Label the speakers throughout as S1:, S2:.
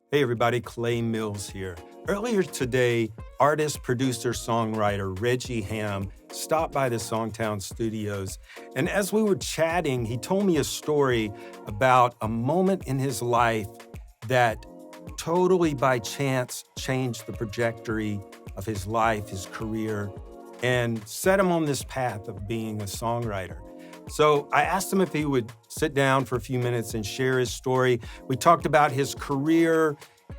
S1: Hey everybody, Clay Mills here. Earlier today, artist, producer, songwriter Regie Hamm stopped by the SongTown studios, and as we were chatting, he told me a story about a moment in his life that totally by chance changed the trajectory of his life, his career, and set him on this path of being a songwriter. So I asked him if he would sit down for a few minutes and share his story. We talked about his career,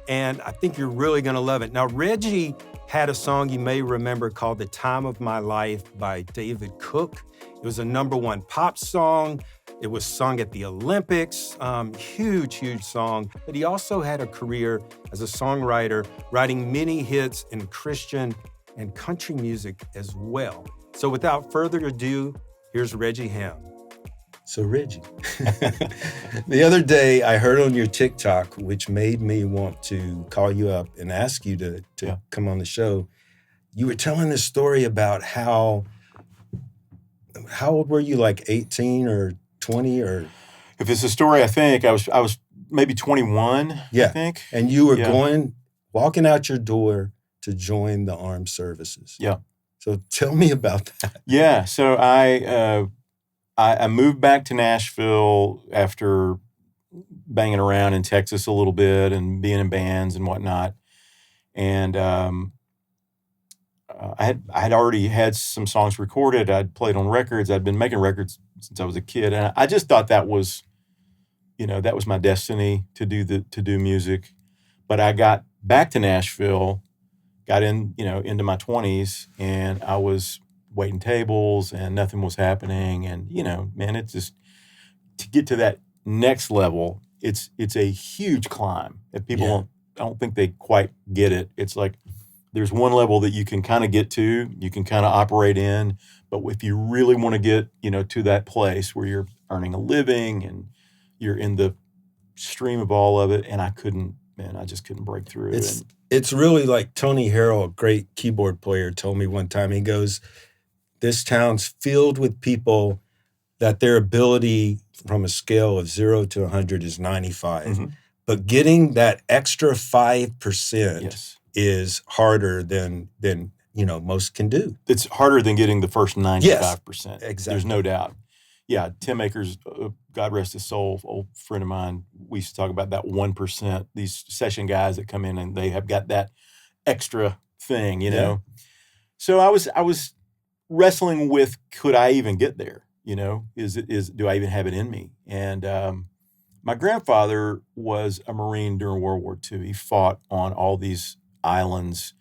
S1: and I think you're really going to love it. Now, Reggie had a song you may remember called The Time of My Life by David Cook. It was a #1 pop song. It was sung at the Olympics. Huge song. But he also had a career as a songwriter, writing many hits in Christian and country music as well. So without further ado, here's Regie Hamm. So Reggie, the other day I heard on your TikTok, which made me want to call you up and ask you to come on the show. You were telling this story about how old were you, like 18 or 20 or?
S2: If it's a story, I think I was maybe 21, I think.
S1: And you were walking out your door to join the armed services.
S2: Yeah.
S1: So tell me about that.
S2: Yeah. So I moved back to Nashville after banging around in Texas a little bit and being in bands and whatnot. And I had already had some songs recorded. I'd played on records. I'd been making records since I was a kid, and I just thought that was my destiny to do music. But I got back to Nashville, got into my 20s, and I was waiting tables and nothing was happening. And, man, it's just, to get to that next level, it's a huge climb that people I don't think they quite get it. It's like there's one level that you can kind of get to, you can kind of operate in, but if you really want to get, to that place where you're earning a living and you're in the stream of all of it, and I just couldn't break through.
S1: It's really like Tony Harrell, a great keyboard player, told me one time. He goes, this town's filled with people that their ability from a scale of 0 to 100 is 95. Mm-hmm. But getting that extra 5% is harder than most can do.
S2: It's harder than getting the first 95%.
S1: Yes, exactly.
S2: There's no doubt. Yeah, Tim Akers, God rest his soul, old friend of mine, we used to talk about that 1%, these session guys that come in and they have got that extra thing, know. So I was wrestling with, could I even get there? Do I even have it in me? And my grandfather was a Marine during World War II. He fought on all these islands.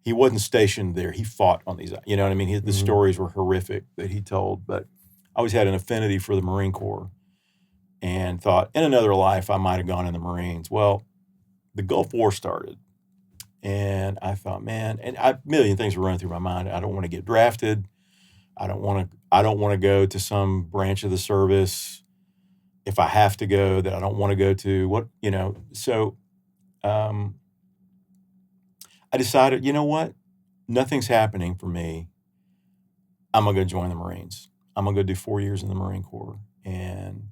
S2: He wasn't stationed there. He fought on these, you know what I mean? The stories were horrific that he told, but I always had an affinity for the Marine Corps and thought in another life I might have gone in the Marines. Well, the Gulf War started, and I thought, man, and a million things were running through my mind. I don't want to get drafted. I don't want to go to some branch of the service. If I have to go, that I don't want to go to. So I decided, you know what? Nothing's happening for me. I'm going to go join the Marines. I'm going to go do 4 years in the Marine Corps. And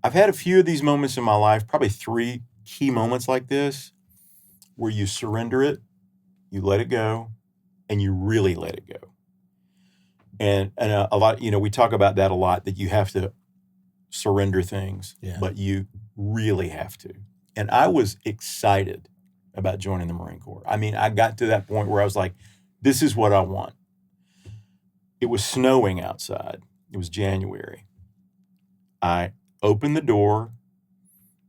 S2: I've had a few of these moments in my life, probably 3 key moments like this, where you surrender it, you let it go, and you really let it go. And a lot, we talk about that a lot, that you have to surrender things, but you really have to. And I was excited about joining the Marine Corps. I mean, I got to that point where I was like, this is what I want. It was snowing outside. It was January. I opened the door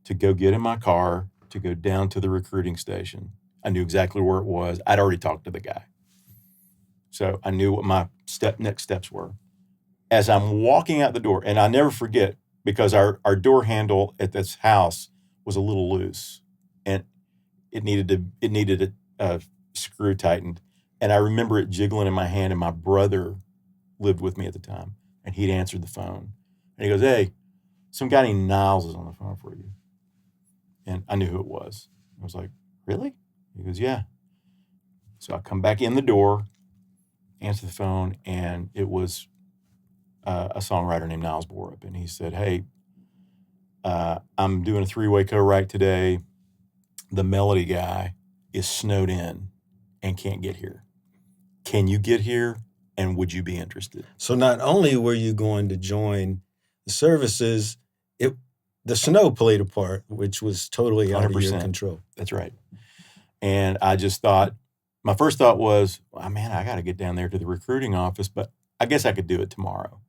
S2: to go get in my car to go down to the recruiting station. I knew exactly where it was. I'd already talked to the guy. So I knew what my next steps were. As I'm walking out the door, and I never forget, because our door handle at this house was a little loose, and it needed a screw tightened. And I remember it jiggling in my hand, and my brother lived with me at the time, and he'd answered the phone. And he goes, hey, some guy named Niles is on the phone for you. And I knew who it was. I was like, really? He goes, yeah. So I come back in the door, answer the phone, and it was a songwriter named Niles Borup. And he said, hey, I'm doing a 3-way co-write today. the melody guy is snowed in and can't get here. Can you get here? And would you be interested?
S1: So not only were you going to join the services, the snow played a part, which was totally out of your
S2: 100%.
S1: control.
S2: That's right. And I just thought, my first thought was, oh, man, I got to get down there to the recruiting office, but I guess I could do it tomorrow.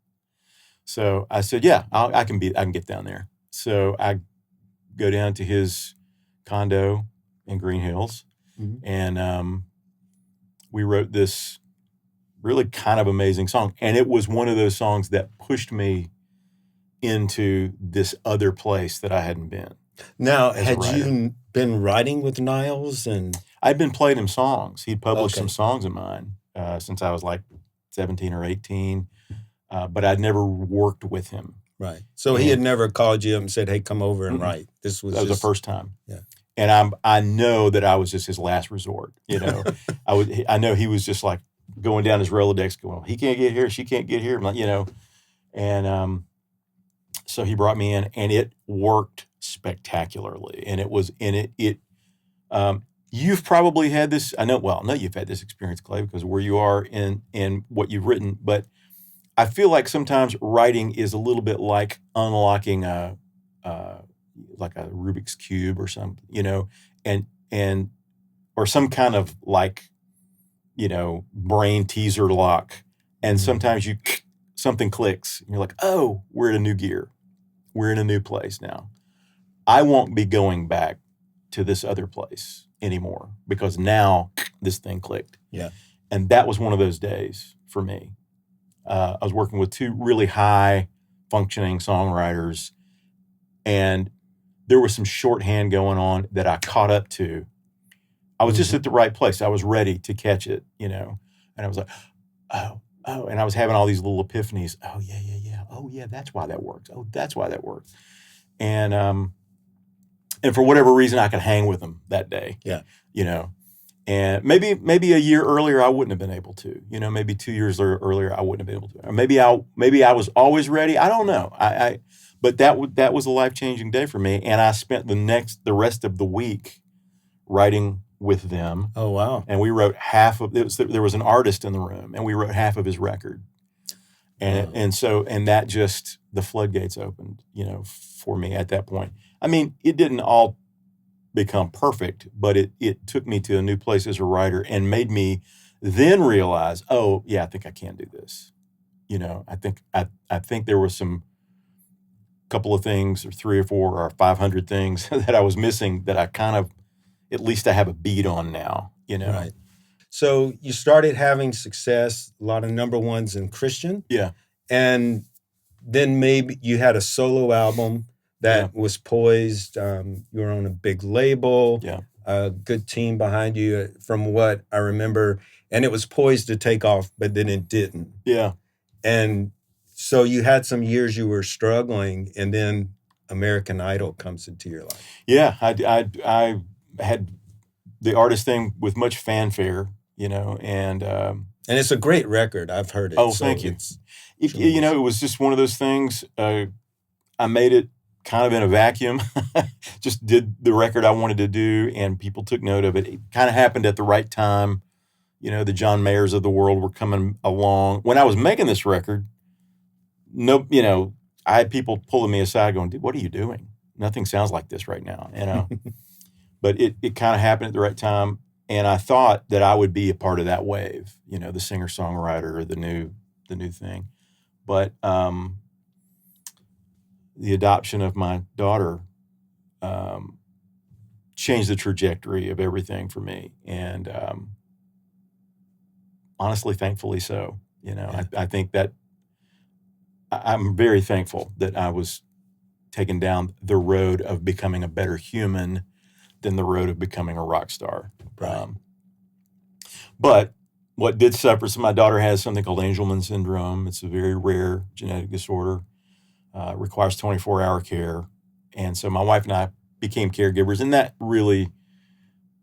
S2: So I said, yeah, I can get down there. So I go down to his condo in Green Hills, and we wrote this really kind of amazing song. And it was one of those songs that pushed me into this other place that I hadn't been.
S1: Now, had you been writing with Niles? And
S2: I'd been playing him songs. He'd published some songs of mine since I was like 17 or 18, but I'd never worked with him.
S1: Right. So he had never called you up and said, hey, come over and write. That was
S2: the first time.
S1: Yeah.
S2: And I know that I was just his last resort. You know, I know he was just like going down his Rolodex going, he can't get here, she can't get here, you know. And so he brought me in, and it worked spectacularly. And it was you've probably had this, no, you've had this experience, Clay, because of where you are in what you've written, but I feel like sometimes writing is a little bit like unlocking like a Rubik's Cube or something, you know, and or some kind of like, you know, brain teaser lock. And sometimes something clicks and you're like, oh, we're in a new gear. We're in a new place now. I won't be going back to this other place anymore because now this thing clicked.
S1: Yeah. And
S2: that was one of those days for me. I was working with two really high functioning songwriters, and there was some shorthand going on that I caught up to. I was just at the right place. I was ready to catch it, you know, and I was like, oh, and I was having all these little epiphanies. Oh, yeah. Oh, yeah, that's why that works. Oh, that's why that works. And for whatever reason, I could hang with them that day.
S1: Yeah.
S2: You know, and maybe a year earlier, I wouldn't have been able to, you know, maybe 2 years earlier, I wouldn't have been able to, or maybe I was always ready. I don't know. But that was a life-changing day for me. And I spent the rest of the week writing with them.
S1: Oh, wow.
S2: And we wrote there was an artist in the room, and we wrote half of his record. And and that just, the floodgates opened, you know, for me at that point. I mean, it didn't all become perfect, but it took me to a new place as a writer and made me then realize, oh, yeah, I think I can do this. You know, I think there was some couple of things, or 3 or 4 or 500 things that I was missing that I kind of, at least I have a beat on now, you know.
S1: Right. So you started having success, a lot of number ones in Christian.
S2: Yeah.
S1: And then maybe you had a solo album that was poised. You were on a big label.
S2: Yeah.
S1: A good team behind you, from what I remember. And it was poised to take off, but then it didn't.
S2: Yeah.
S1: And so you had some years you were struggling, and then American Idol comes into your life.
S2: Yeah. I had the artist thing with much fanfare, you know, and
S1: it's a great record. I've heard it.
S2: Oh, so thank you. You know, it was just one of those things. I made it kind of in a vacuum, just did the record I wanted to do, and people took note of it. It kind of happened at the right time. You know, the John Mayers of the world were coming along. When I was making this record, you know, I had people pulling me aside going, dude, what are you doing? Nothing sounds like this right now, you know. But it kind of happened at the right time, and I thought that I would be a part of that wave, you know, the singer-songwriter, or the new thing. But the adoption of my daughter changed the trajectory of everything for me, and honestly, thankfully so. You know, yeah. I think that I'm very thankful that I was taken down the road of becoming a better human than the road of becoming a rock star.
S1: Right.
S2: But what did suffer, so my daughter has something called Angelman syndrome. It's a very rare genetic disorder. Requires 24-hour care. And so my wife and I became caregivers, and that really,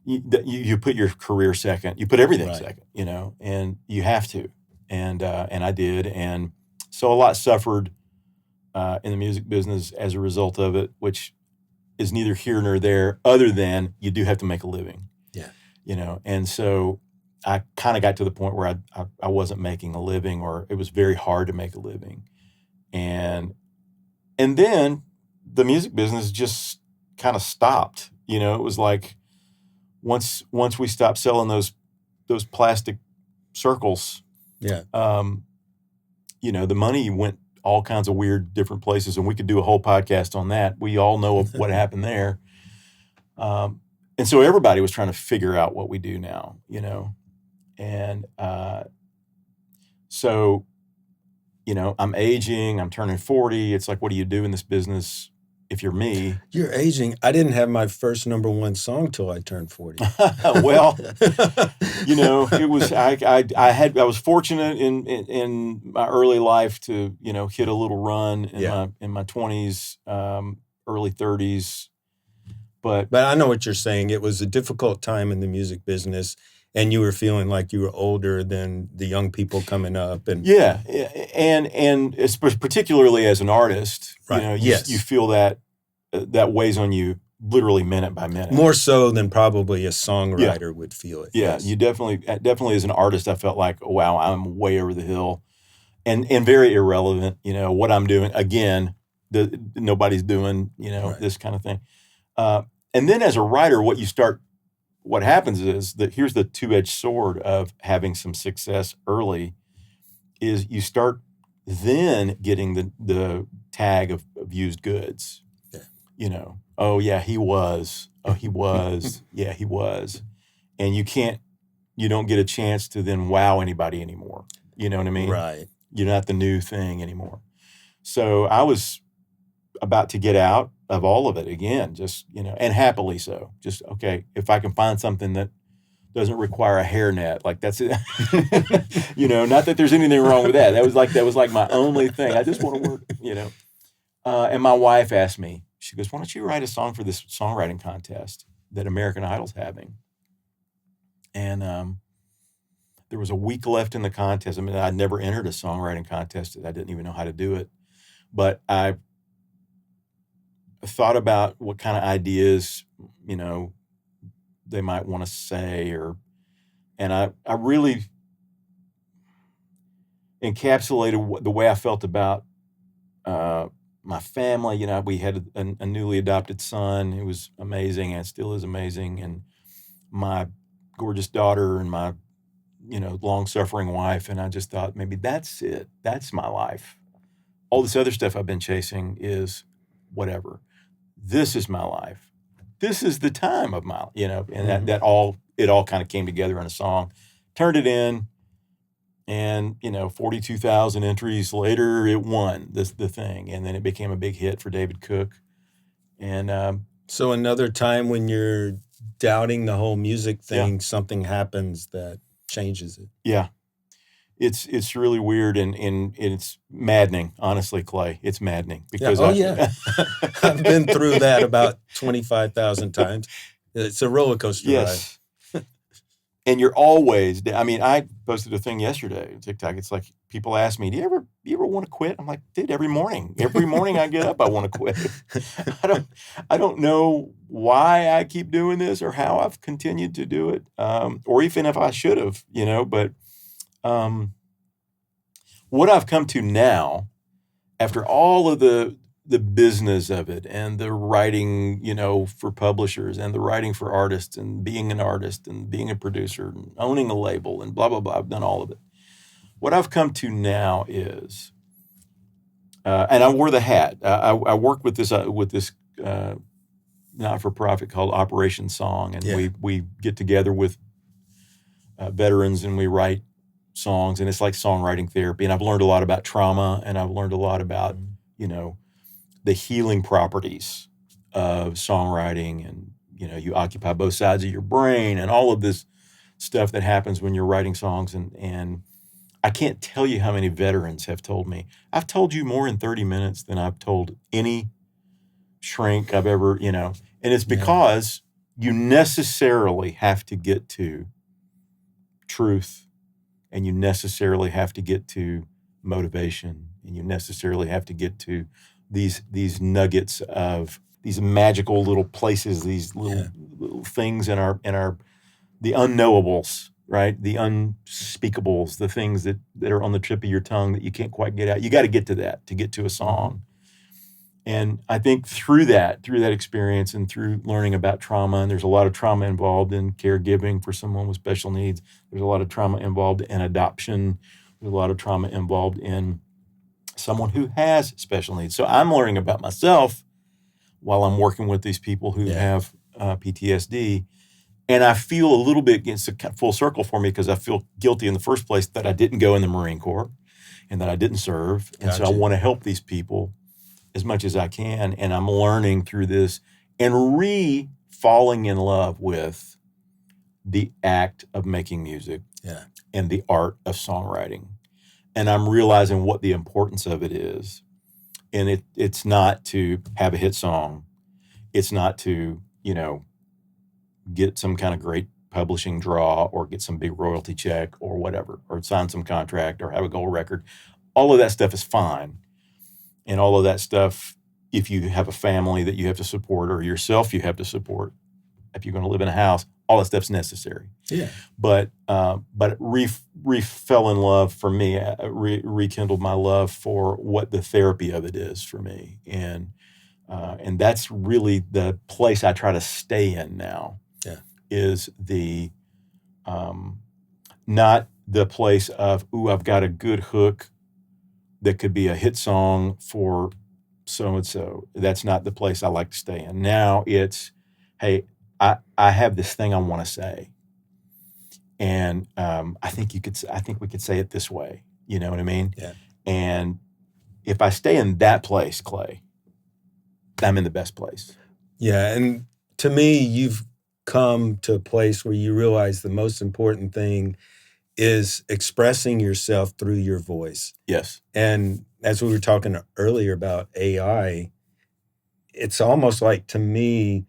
S2: you put your career second. You put everything second, you know, and you have to. And I did. And so a lot suffered in the music business as a result of it, which is neither here nor there, other than you do have to make a living.
S1: Yeah.
S2: And so I kind of got to the point where I wasn't making a living, or it was very hard to make a living. And then the music business just kind of stopped. It was like once we stopped selling those plastic circles,
S1: Yeah.
S2: The money went all kinds of weird different places, and we could do a whole podcast on that. We all know what happened there. And so everybody was trying to figure out what we do now, and so, I'm aging, I'm turning 40. It's like, what do you do in this business if you're me?
S1: You're aging. I didn't have my first number one song till I turned 40.
S2: Well, it was, I was fortunate in my early life to, hit a little run in my 20s, early 30s. But
S1: I know what you're saying. It was a difficult time in the music business, and you were feeling like you were older than the young people coming up. And
S2: yeah, and particularly as an artist,
S1: right.
S2: You feel that weighs on you literally minute by minute.
S1: More so than probably a songwriter would feel it.
S2: Yeah, yes. You definitely as an artist, I felt like, wow, I'm way over the hill, and very irrelevant. What I'm doing again, nobody's doing. Right. This kind of thing. And then as a writer, what happens is that here's the two-edged sword of having some success early is you start then getting the tag of used goods. Yeah. Oh yeah, he was. Oh, he was. Yeah, he was. And you don't get a chance to then wow anybody anymore. You know what I mean?
S1: Right.
S2: You're not the new thing anymore. So I was about to get out of all of it again, just, and happily so. Just, okay, if I can find something that doesn't require a hairnet, like that's it. Not that there's anything wrong with that. That was like my only thing. I just want to work, And my wife asked me, she goes, why don't you write a song for this songwriting contest that American Idol's having? And there was a week left in the contest. I mean, I'd never entered a songwriting contest. I didn't even know how to do it. But I thought about what kind of ideas, they might want to say, and I really encapsulated the way I felt about my family. We had a newly adopted son who was amazing and still is amazing, and my gorgeous daughter and my, long-suffering wife. And I just thought, maybe that's it. That's my life. All this other stuff I've been chasing is whatever. This is my life. This is the time of my, and that all kind of came together in a song. Turned it in, and 42,000 entries later, it won the thing, and then it became a big hit for David Cook. And
S1: so another time when you're doubting the whole music thing, something happens that changes it.
S2: Yeah. It's really weird and it's maddening, honestly, Clay. It's maddening because
S1: I've been through that about 25,000 times. It's a roller coaster
S2: yes. ride. And you're always, I posted a thing yesterday on TikTok. It's like people ask me, do you ever want to quit? I'm like, dude, every morning I get up, I want to quit. I don't know why I keep doing this or how I've continued to do it, or even if I should have, but what I've come to now, after all of the business of it and the writing, for publishers and the writing for artists and being an artist and being a producer and owning a label and blah, blah, blah, I've done all of it. What I've come to now is, and I wore the hat. I work with this not-for-profit called Operation Song, and we get together with veterans and we write songs, and it's like songwriting therapy. And I've learned a lot about trauma, and I've learned a lot about, the healing properties of songwriting, and, you occupy both sides of your brain and all of this stuff that happens when you're writing songs. And I can't tell you how many veterans have told me, I've told you more in 30 minutes than I've told any shrink I've ever, and it's because you necessarily have to get to truth, and you necessarily have to get to motivation, and you necessarily have to get to these nuggets of these magical little places, these little things in our the unknowables, right? The unspeakables, the things that are on the tip of your tongue that you can't quite get out. You got to get to that to get to a song. And I think through that experience and through learning about trauma, and there's a lot of trauma involved in caregiving for someone with special needs. There's a lot of trauma involved in adoption. There's a lot of trauma involved in someone who has special needs. So I'm learning about myself while I'm working with these people who have PTSD. And I feel a little bit, it's a full circle for me because I feel guilty in the first place that I didn't go in the Marine Corps and that I didn't serve. And so I want to help these people as much as I can. And I'm learning through this and falling in love with the act of making music and the art of songwriting. And I'm realizing what the importance of it is. And it's not to have a hit song. It's not to, get some kind of great publishing draw or get some big royalty check or whatever, or sign some contract or have a gold record. All of that stuff is fine. And all of that stuff, if you have a family that you have to support or yourself you have to support, if you're going to live in a house, all that stuff's necessary. Yeah. But it fell in love for me, rekindled my love for what the therapy of it is for me. And that's really the place I try to stay in now. Yeah. Is the not the place of, I've got a good hook that could be a hit song for so-and-so. That's not the place I like to stay in. Now it's, hey, I have this thing I want to say. And I think we could say it this way. You know what I mean? Yeah. And if I stay in that place, Clay, I'm in the best place.
S1: Yeah. And to me, you've come to a place where you realize the most important thing is expressing yourself through your voice.
S2: Yes.
S1: And as we were talking earlier about AI, it's almost like, to me,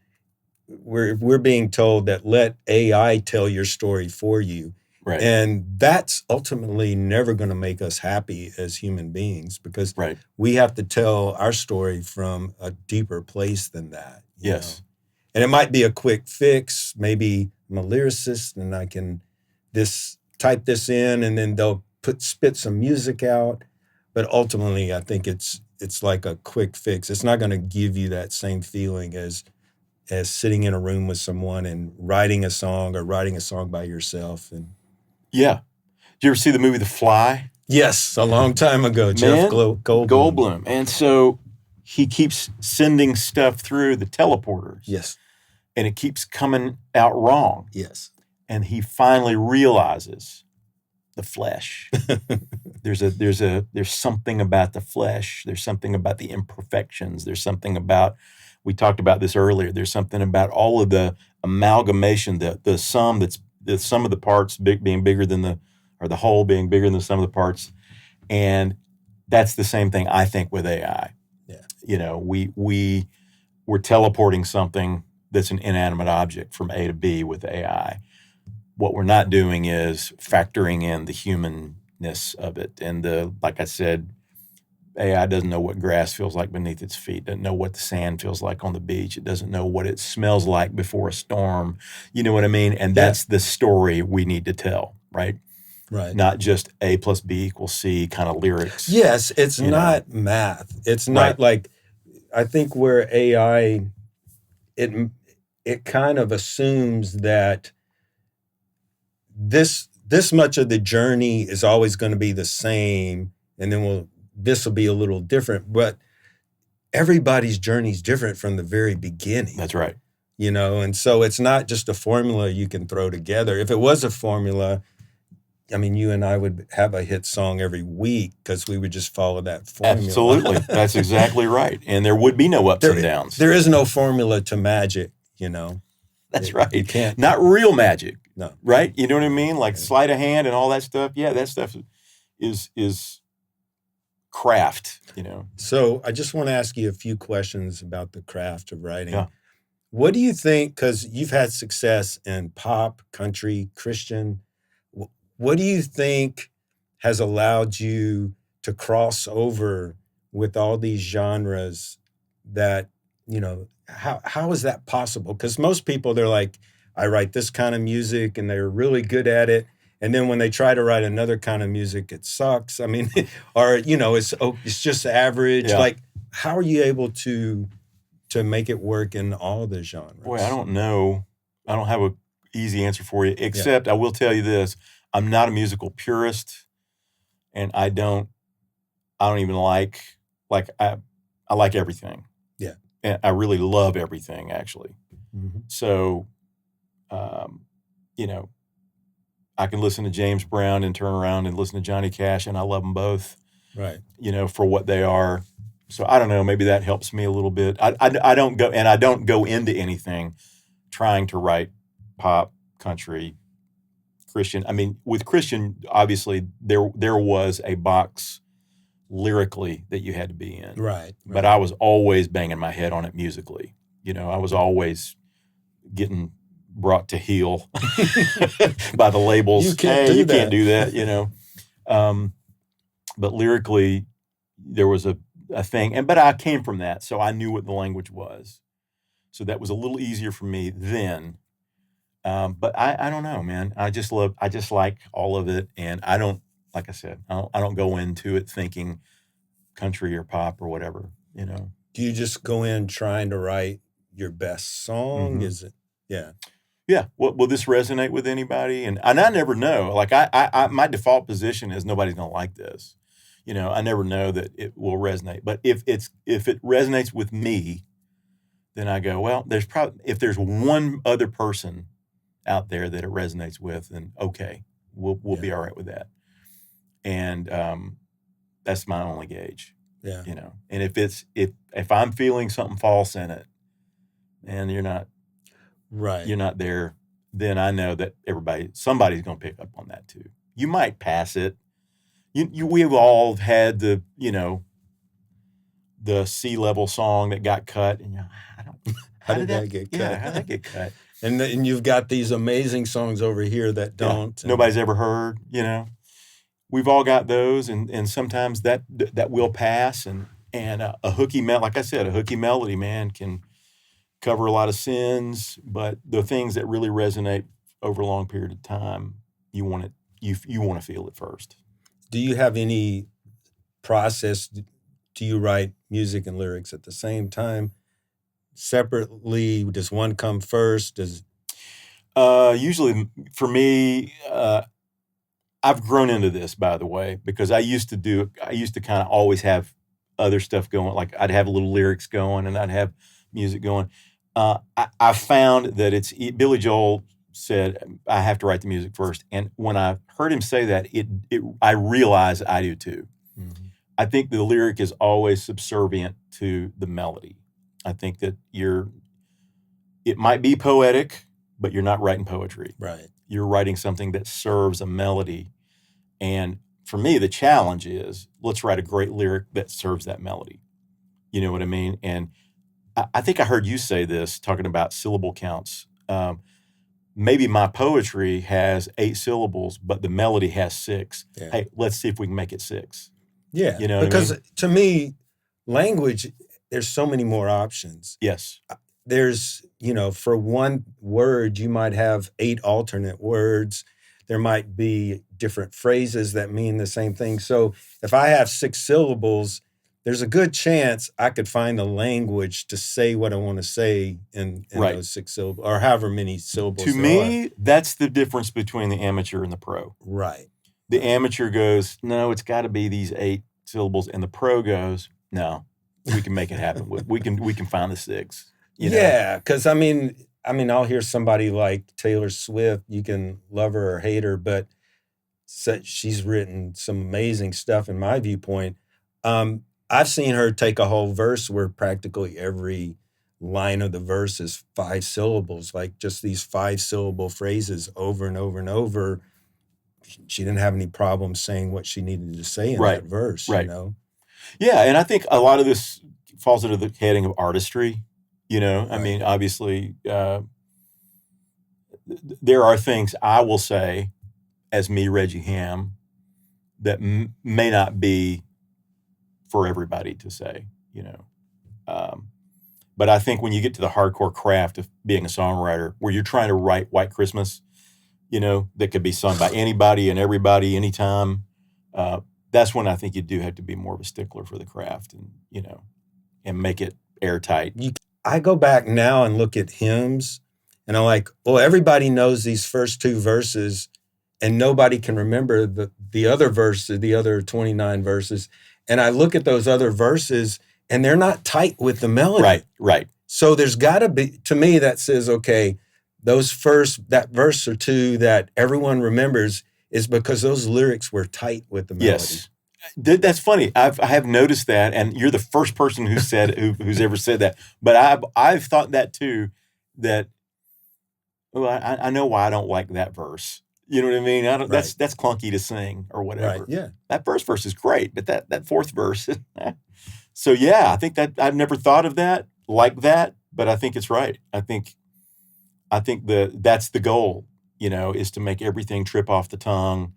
S1: we're being told that let AI tell your story for you. Right. And that's ultimately never going to make us happy as human beings, because we have to tell our story from a deeper place than that.
S2: Yes.
S1: And it might be a quick fix. Maybe I'm a lyricist and I can type this in and then they'll spit some music out. But ultimately, I think it's like a quick fix. It's not going to give you that same feeling as sitting in a room with someone and writing a song by yourself. And
S2: yeah. Did you ever see the movie The Fly?
S1: Yes, a long time ago. Jeff Goldblum.
S2: And so he keeps sending stuff through the teleporters.
S1: Yes.
S2: And it keeps coming out wrong.
S1: Yes.
S2: And he finally realizes the flesh. There's something about the flesh. There's something about the imperfections. There's something about, we talked about this earlier, there's something about all of the amalgamation, the sum of the parts being bigger than the whole being bigger than the sum of the parts. And that's the same thing, I think, with AI. Yeah. We're teleporting something that's an inanimate object from A to B with AI. What we're not doing is factoring in the humanness of it. And like I said, AI doesn't know what grass feels like beneath its feet, doesn't know what the sand feels like on the beach. It doesn't know what it smells like before a storm. You know what I mean? And that's the story we need to tell, right? Right. Not just A plus B equals C kind of lyrics.
S1: Yes, it's not math. It's not like, I think where AI, it kind of assumes that this much of the journey is always going to be the same, and then this will be a little different. But everybody's journey is different from the very beginning.
S2: That's right.
S1: And so it's not just a formula you can throw together. If it was a formula, I mean, you and I would have a hit song every week because we would just follow that formula.
S2: Absolutely. That's exactly right. And there would be no ups and downs.
S1: There is no formula to magic,
S2: That's right.
S1: You can't.
S2: Not real magic.
S1: No.
S2: Right? You know what I mean? Like sleight of hand and all that stuff. Yeah, that stuff is craft,
S1: So I just want to ask you a few questions about the craft of writing.
S2: Yeah.
S1: What do you think, because you've had success in pop, country, Christian, what do you think has allowed you to cross over with all these genres that how is that possible? Because most people, they're like, I write this kind of music and they're really good at it. And then when they try to write another kind of music, it sucks. I mean, or, it's just average.
S2: Yeah.
S1: Like, how are you able to make it work in all the genres?
S2: Boy, I don't know. I don't have a easy answer for you, except I will tell you this. I'm not a musical purist, and I don't even like I like everything.
S1: Yeah.
S2: And I really love everything, actually.
S1: Mm-hmm.
S2: So, I can listen to James Brown and turn around and listen to Johnny Cash, and I love them both.
S1: Right.
S2: For what they are. So I don't know. Maybe that helps me a little bit. I don't go into anything trying to write pop, country, Christian. I mean, with Christian, obviously there was a box lyrically that you had to be in.
S1: Right.
S2: But I was always banging my head on it musically. I was always getting brought to heel by the labels.
S1: You can't
S2: do that. But lyrically, there was a thing, but I came from that, so I knew what the language was. So that was a little easier for me then. But I don't know, man. I just like all of it, and I don't, like I said, I don't go into it thinking country or pop or whatever.
S1: Do you just go in trying to write your best song?
S2: Mm-hmm.
S1: Is it? Yeah.
S2: Yeah. Will this resonate with anybody? And I never know. Like I my default position is nobody's gonna like this. I never know that it will resonate. But if it resonates with me, then I go, well, if there's one other person out there that it resonates with, then okay, we'll be all right with that. And that's my only gauge.
S1: Yeah.
S2: And if I'm feeling something false in it, and you're not there, then I know that somebody's going to pick up on that too. You might pass it. We've all had the C-level song that got cut, and
S1: how did that get cut?
S2: Yeah, how did that get cut?
S1: And you've got these amazing songs over here that don't.
S2: Yeah, nobody's ever heard. We've all got those, and sometimes that will pass, and a hooky like I said, a hooky melody, man, can cover a lot of sins, but the things that really resonate over a long period of time, you want to feel it first.
S1: Do you have any process? Do you write music and lyrics at the same time, separately? Does one come first?
S2: Usually for me, I've grown into this, by the way, because I used to kind of always have other stuff going. Like I'd have little lyrics going and I'd have music going. I found that Billy Joel said, I have to write the music first. And when I heard him say that, I realized I do too.
S1: Mm-hmm.
S2: I think the lyric is always subservient to the melody. I think that it might be poetic, but you're not writing poetry.
S1: Right.
S2: You're writing something that serves a melody. And for me, the challenge is, let's write a great lyric that serves that melody. You know what I mean? And I think I heard you say this, talking about syllable counts. Maybe my poetry has 8 syllables, but the melody has 6.
S1: Yeah.
S2: Hey, let's see if we can make it 6.
S1: Yeah.
S2: Because
S1: to me, language, there's so many more options.
S2: Yes.
S1: There's, for one word, you might have 8 alternate words. There might be different phrases that mean the same thing. So if I have 6 syllables, there's a good chance I could find a language to say what I want to say in
S2: right.
S1: those 6 syllables, or however many syllables
S2: to me, that's the difference between the amateur and the pro.
S1: Right.
S2: The amateur goes, no, it's got to be these 8 syllables. And the pro goes, no, we can make it happen. we can find the 6.
S1: Yeah, because I mean, I'll hear somebody like Taylor Swift. You can love her or hate her, but she's written some amazing stuff in my viewpoint. I've seen her take a whole verse where practically every line of the verse is 5 syllables, like just these 5-syllable phrases over and over and over. She didn't have any problem saying what she needed to say in that verse,
S2: right. Yeah, and I think a lot of this falls into the heading of artistry. Right. I mean, obviously, there are things I will say as me, Regie Hamm, that may not be for everybody to say, But I think when you get to the hardcore craft of being a songwriter, where you're trying to write White Christmas, that could be sung by anybody and everybody, anytime, that's when I think you do have to be more of a stickler for the craft and make it airtight.
S1: I go back now and look at hymns, and I'm like, well, everybody knows these first two verses, and nobody can remember the other verses, the other 29 verses. And I look at those other verses, and they're not tight with the melody.
S2: Right.
S1: So there's got to be, to me, that says, okay, that verse or two that everyone remembers is because those lyrics were tight with the melody.
S2: Yes. That's funny. I have noticed that, and you're the first person who's ever said that. But I've thought that too. That I know why I don't like that verse. You know what I mean? That's clunky to sing or whatever.
S1: Right, yeah.
S2: That first verse is great, but that fourth verse. So yeah, I think that I've never thought of that like that, but I think it's right. I think that's the goal. Is to make everything trip off the tongue.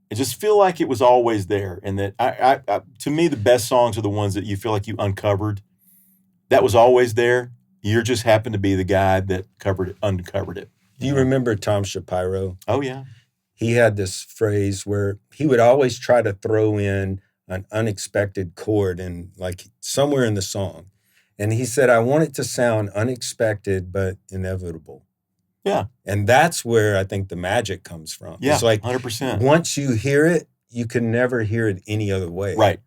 S2: I just feel like it was always there, and that I to me the best songs are the ones that you feel like you uncovered. That was always there. You just happened to be the guy that uncovered it.
S1: Do you remember Tom Shapiro?
S2: Oh yeah.
S1: He had this phrase where he would always try to throw in an unexpected chord in like somewhere in the song, and he said, "I want it to sound unexpected but inevitable."
S2: Yeah.
S1: And that's where I think the magic comes from.
S2: Yeah,
S1: it's like
S2: 100%.
S1: Once you hear it, you can never hear it any other way.
S2: Right.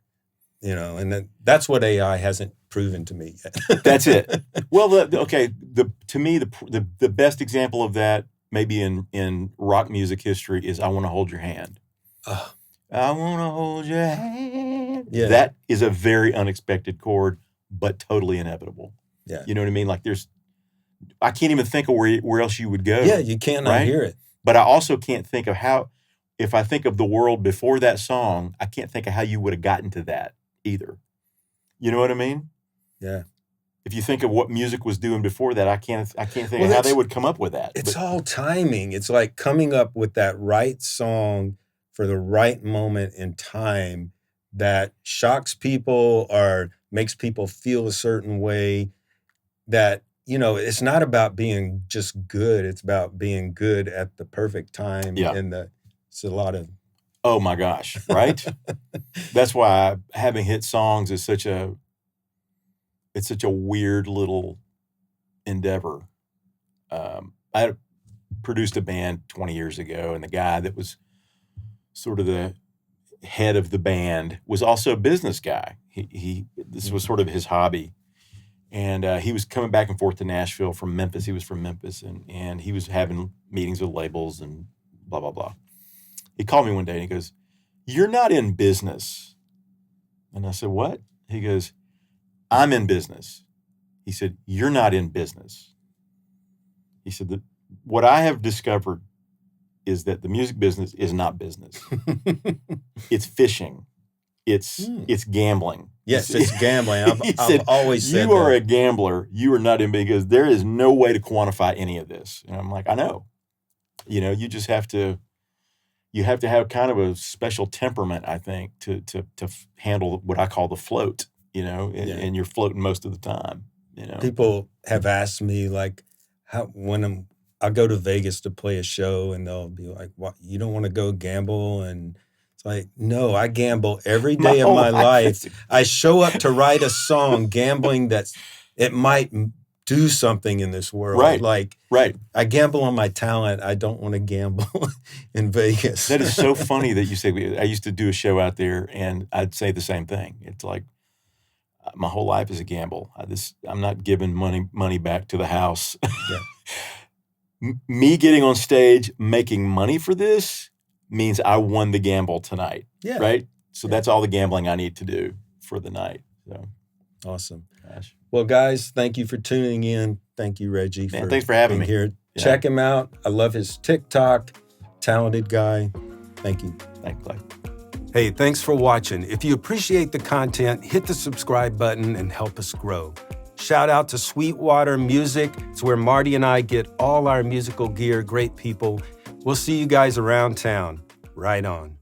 S1: And that's what AI hasn't proven to me yet.
S2: That's it. Well, to me, the best example of that, maybe in rock music history, is "I Want to Hold Your Hand." I want to hold your hand.
S1: Yeah.
S2: That is a very unexpected chord, but totally inevitable.
S1: Yeah.
S2: You know what I mean? Like I can't even think of where else you would go.
S1: Yeah, you can't not hear it.
S2: But I also can't think of if I think of the world before that song, I can't think of how you would have gotten to that either. You know what I mean?
S1: Yeah.
S2: If you think of what music was doing before that, I can't think of how they would come up with that.
S1: It's all timing. It's like coming up with that right song for the right moment in time that shocks people or makes people feel a certain way. That, it's not about being just good. It's about being good at the perfect time.
S2: Yeah.
S1: It's a lot of...
S2: Oh my gosh, right? That's why having hit songs is such a weird little endeavor. I produced a band 20 years ago, and the guy that was sort of the head of the band was also a business guy. This was sort of his hobby. And he was coming back and forth to Nashville from Memphis. He was from Memphis, and he was having meetings with labels and blah, blah, blah. He called me one day and he goes, "You're not in business." And I said, "What?" He goes, "I'm in business." He said, "You're not in business." He said, "What I have discovered is that the music business is not business. It's fishing. It's gambling."
S1: Yes, it's gambling. I've always said
S2: you are a gambler. You are not in because there is no way to quantify any of this. And I'm like, I know. You just have to. You have to have kind of a special temperament, I think, to handle what I call the float. And you're floating most of the time.
S1: People have asked me like, when I go to Vegas to play a show, and they'll be like, "What? You don't want to go gamble?" And it's like, no, I gamble every day of my life. I show up to write a song gambling that it might do something in this world.
S2: Right.
S1: I gamble on my talent. I don't want to gamble in Vegas.
S2: That is so funny that you say, I used to do a show out there, and I'd say the same thing. It's like, my whole life is a gamble. I'm not giving money back to the house. Yeah. Me getting on stage, making money for this, means I won the gamble tonight.
S1: Yeah.
S2: Right? So that's all the gambling I need to do for the night. So
S1: awesome.
S2: Gosh.
S1: Well, guys, thank you for tuning in. Thank you, Regie.
S2: Thanks for having me
S1: here.
S2: Yeah.
S1: Check him out. I love his TikTok. Talented guy. Thank you.
S2: Thanks, Clay.
S1: Hey, thanks for watching. If you appreciate the content, hit the subscribe button and help us grow. Shout out to Sweetwater Music. It's where Marty and I get all our musical gear. Great people. We'll see you guys around town. Right on.